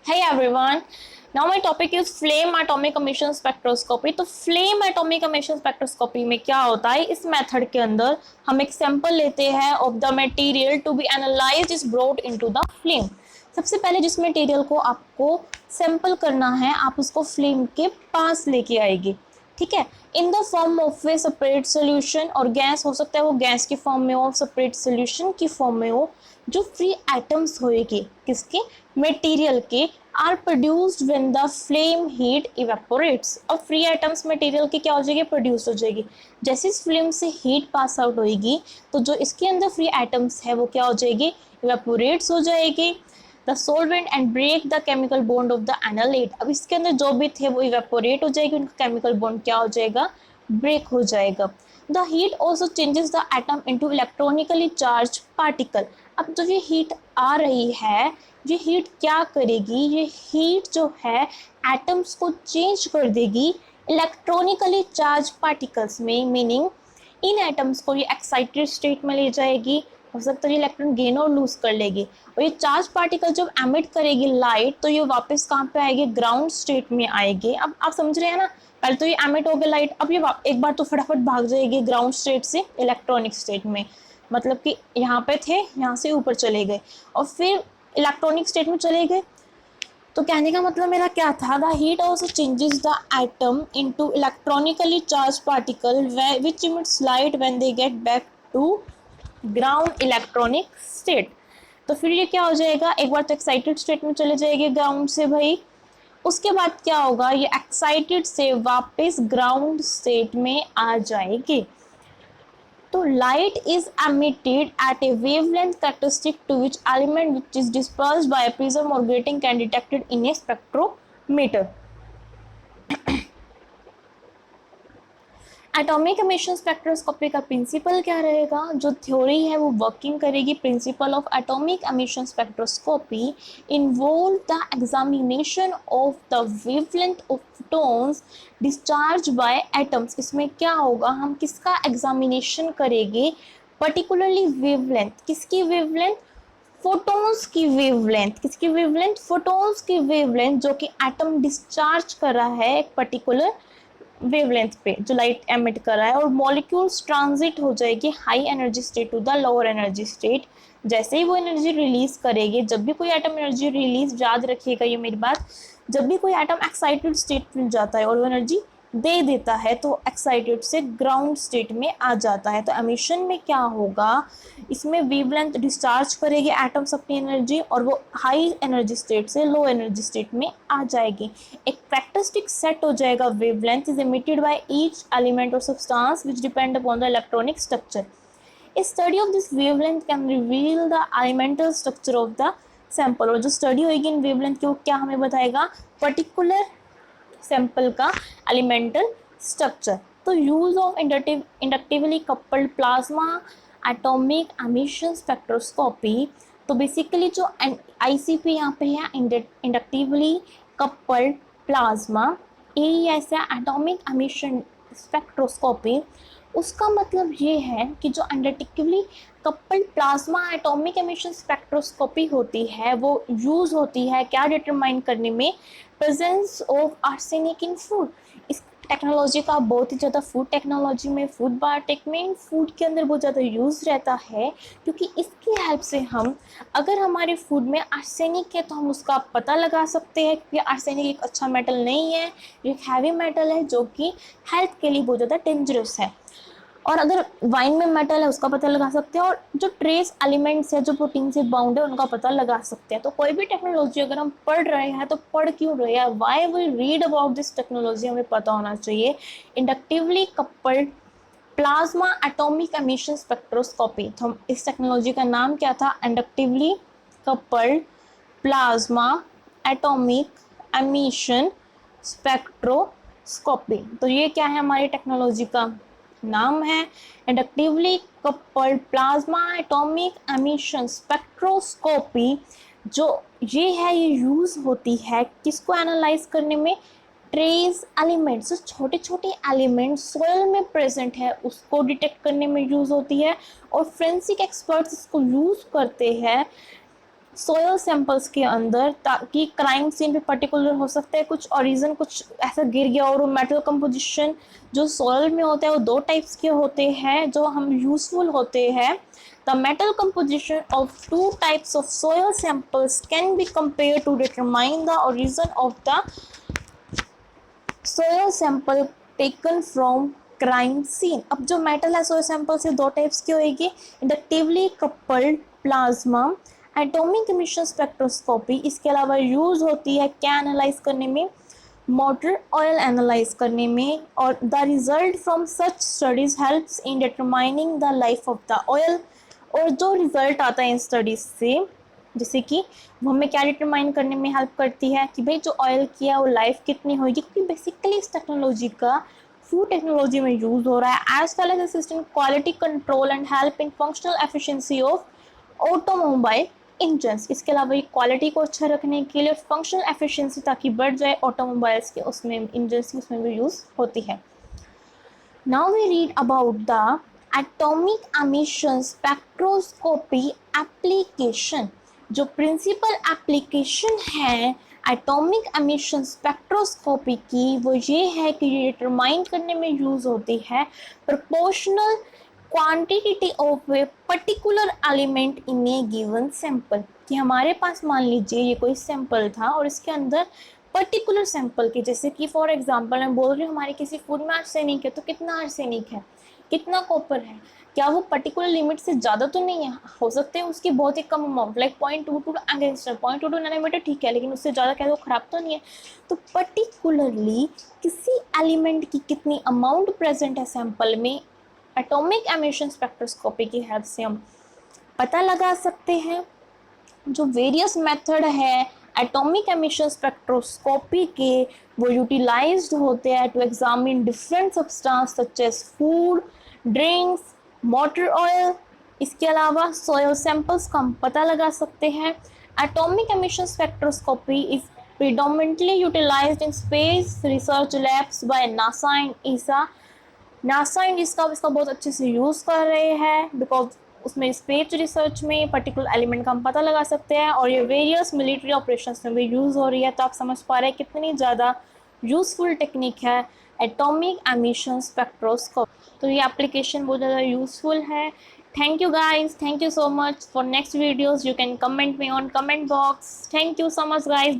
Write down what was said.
Hey everyone, now my topic is flame atomic emission spectroscopy। तो flame atomic emission spectroscopy में क्या होता है, इस मेथड के अंदर हम एक सैंपल लेते हैं of the material to be analysed is brought into the flame. सबसे पहले जिस मटेरियल को आपको सैंपल करना है आप उसको फ्लेम के पास लेके आएगी, ठीक है, in the form of A separate solution, और गैस हो सकता है वो गैस की फॉर्म में हो, सेपरेट सोल्यूशन की फॉर्म में हो, जो फ्री एटम्स होएगी किसके, मटेरियल के, are produced when the flame heat evaporates. अब फ्री एटम्स मटेरियल की क्या हो जाएगी, प्रोड्यूस हो जाएगी। जैसे इस फ्लेम से हीट पास आउट होएगी तो जो इसके अंदर फ्री एटम्स है वो क्या हो जाएगी, इवेपोरेट्स हो जाएगी the solvent and break the chemical bond of the analyte. अब इसके अंदर जो भी थे वो इवेपोरेट हो जाएगी, उनका केमिकल बॉन्ड क्या हो जाएगा, ब्रेक हो जाएगा। The heat also changes the atom into electronically charge particle. अब जो ये हीट आ रही है, ये हीट क्या करेगी, ये हीट जो है एटम्स को चेंज कर देगी इलेक्ट्रॉनिकली चार्ज पार्टिकल्स में, मीनिंग इन एटम्स को ये एक्साइटेड स्टेट में ले जाएगी, हो सकता है ये इलेक्ट्रॉन गेन और लूज कर लेगी, और ये चार्ज पार्टिकल जब एमिट करेगी लाइट तो ये वापस कहाँ पे आएगी, ग्राउंड स्टेट में आएगी। अब आप समझ रहे हैं ना, पहले तो ये एमिट हो गया लाइट, अब ये एक बार तो फटाफट भाग जाएगी ग्राउंड स्टेट से इलेक्ट्रॉनिक स्टेट में, मतलब कि यहाँ पे थे, यहाँ से ऊपर चले गए और फिर इलेक्ट्रॉनिक स्टेट में चले गए। तो कहने का मतलब मेरा क्या था, the heat also changes the atom into electronically charge particle which emits light when they get back to ground electronic state. तो फिर ये क्या हो जाएगा, एक बार तो एक्साइटेड स्टेट में चले जाएंगे ग्राउंड से भाई, उसके बाद क्या होगा, ये एक्साइटेड से वापस ग्राउंड स्टेट में आ जाएगी। तो light is emitted at a wavelength characteristic to which element which is dispersed by a prism or grating can detected in a spectrometer। Atomic emission spectroscopy का प्रिंसिपल क्या रहेगा, जो थ्योरी है वो वर्किंग करेगी। Principle of atomic emission spectroscopy involve the examination of the wavelength of photons discharge by atoms. इसमें क्या होगा, हम किसका एग्जामिनेशन करेंगे, पर्टिकुलरली वेवलेंथ, किसकी वेवलेंथ, फोटॉन्स की वेवलेंथ, किसकी वेवलेंथ, फोटॉन्स की वेवलेंथ, जो कि एटम डिस्चार्ज कर रहा है एक पर्टिकुलर वेवलेंथ पे, जो लाइट एमिट कर रहा है, और मॉलिक्यूल्स ट्रांजिट हो जाएगी high energy state to the lower energy state. जैसे ही वो एनर्जी रिलीज करेगी, जब भी कोई एटम एनर्जी रिलीज, याद रखिएगा ये मेरी बात, जब भी कोई एटम एक्साइटेड स्टेट में जाता है और वो एनर्जी दे देता है तो एक्साइटेड से ग्राउंड स्टेट में आ जाता है। तो एमिशन में क्या होगा, इसमें वेवलेंथ डिस्चार्ज करेगी एटम्स अपनी एनर्जी, और वो हाई एनर्जी स्टेट से लो एनर्जी स्टेट में आ जाएगी। एक कैरेक्टरिस्टिक सेट हो जाएगा, wavelength is emitted by each element और substance which depend upon the electronic structure. A study of this wavelength can reveal the elemental structure of the sample। और जो study होगी इन wavelength की वो क्या हमें बताएगा, पर्टिकुलर सैंपल का एलिमेंटल स्ट्रक्चर। तो use of inductively coupled plasma atomic emission spectroscopy, तो बेसिकली जो आईसीपी यहाँ पे है, इंडक्टिवली कपल्ड प्लाज्मा, ऐसा एटॉमिक एमिशन स्पेक्ट्रोस्कोपी, उसका मतलब ये है कि जो inductively coupled plasma atomic emission spectroscopy होती है वो यूज़ होती है क्या डिटरमाइन करने में, presence of arsenic in food. इस टेक्नोलॉजी का बहुत ही ज़्यादा फूड टेक्नोलॉजी में, फूड बायोटेक में, फूड के अंदर बहुत ज़्यादा यूज़ रहता है, क्योंकि इसकी हेल्प से हम, अगर हमारे फूड में आर्सेनिक है तो हम उसका पता लगा सकते हैं, क्योंकि आर्सेनिक एक अच्छा मेटल नहीं है, एक हैवी मेटल है जो कि हेल्थ के लिए बहुत ज़्यादा डेंजरस है। और अगर वाइन में मेटल है उसका पता लगा सकते हैं, और जो ट्रेस एलिमेंट्स है जो प्रोटीन से बाउंड है उनका पता लगा सकते हैं। तो कोई भी टेक्नोलॉजी अगर हम पढ़ रहे हैं तो पढ़ क्यों रहे हैं, why we read about this technology, हमें पता होना चाहिए। Inductively coupled plasma atomic emission spectroscopy, तो हम इस टेक्नोलॉजी का नाम क्या था, inductively coupled plasma atomic emission spectroscopy. तो ये क्या है, हमारी टेक्नोलॉजी का नाम है inductively coupled plasma atomic emission spectroscopy. जो ये है ये यूज होती है किसको एनालाइज करने में, ट्रेस एलिमेंट्स, जो छोटे छोटे एलिमेंट्स सोयल में प्रेजेंट है उसको डिटेक्ट करने में यूज होती है, और फोरेंसिक एक्सपर्ट्स इसको यूज करते हैं सोयल सैंपल्स के अंदर, ताकि क्राइम सीन पे पर्टिकुलर हो सकता है कुछ ओरिजिन, कुछ ऐसा गिर गया और मेटल कंपोजिशन जो सोयल में होता है वो दो टाइप्स के होते हैं जो हम यूजफुल होते हैं. The metal composition of two types of soil samples can be compare to determine the origin of the soil sample taken from crime scene. अब जो मेटल है सोयल सैंपल से दो टाइप्स की होगी, inductively coupled plasma, atomic emission spectroscopy. इसके अलावा use होती है क्या एनालाइज करने में, मोटर ऑयल एनालाइज करने में. और the result from such studies helps in determining the life of the oil. और जो रिजल्ट आता है इन स्टडीज से, जैसे कि वो हमें क्या डिटरमाइन करने में हेल्प करती है कि भाई जो ऑयल की है वो लाइफ कितनी होगी, क्योंकि बेसिकली इस टेक्नोलॉजी का फूड टेक्नोलॉजी में यूज़ हो रहा है, as well as assistant quality control and help in functional efficiency of automobile engines. इसके अलावा ये क्वालिटी को अच्छा रखने के लिए फंक्शनल एफिशिएंसी ताकि बढ़ जाए ऑटोमोबाइल्स के, उसमें इंजन्स की उसमें भी यूज़ होती है. Now we read about the atomic emission spectroscopy application. जो प्रिंसिपल एप्लीकेशन है एटॉमिक एमिशन स्पेक्ट्रोस्कोपी की वो ये है कि ये डिटरमाइन करने में यूज़ होती है proportional quantity of a particular element in A given sample. कि हमारे पास मान लीजिए ये कोई सैंपल था और इसके अंदर पर्टिकुलर सैंपल के, जैसे कि फॉर एग्जांपल मैं बोल रही हूँ हमारे किसी फूड में आर्सेनिक है, तो कितना आर्सेनिक है, कितना कॉपर है, क्या वो पर्टिकुलर लिमिट से ज़्यादा तो नहीं है, हो सकते हैं उसकी बहुत ही कम अमाउंट लाइक 0.22 एंगस्ट्रम 0.22 नैनोमीटर, ठीक है, लेकिन उससे ज़्यादा क्या वो ख़राब तो नहीं है. तो पर्टिकुलरली किसी एलिमेंट की कितनी अमाउंट प्रेजेंट है सैंपल में, एटॉमिक एमिशन स्पेक्ट्रोस्कोपी की हेल्प से हम पता लगा सकते हैं. जो वेरियस मेथड है एटॉमिक एमिशन स्पेक्ट्रोस्कोपी के वो यूटिलाइज्ड होते हैं to examine different substance such as food, drinks, motor oil. इसके अलावा सोयल सैंपल्स का हम पता लगा सकते हैं. Atomic emission spectroscopy is predominantly utilized in space research labs by NASA and ESA. NASA and इसका बहुत अच्छे से यूज़ कर रहे हैं बिकॉज उसमें स्पेस रिसर्च में पर्टिकुलर एलिमेंट का हम पता लगा सकते हैं और ये वेरियस मिलिट्री ऑपरेशंस में भी यूज़ हो रही है. तो आप समझ पा रहे हैं कितनी ज़्यादा यूज़फुल टेक्निक है एटॉमिक एमिशन स्पेक्ट्रोस्कोप. तो ये एप्लीकेशन बहुत ज़्यादा यूज़फुल है. Thank you guys, thank you so much. For next videos you can comment me on comment box. Thank you so much guys.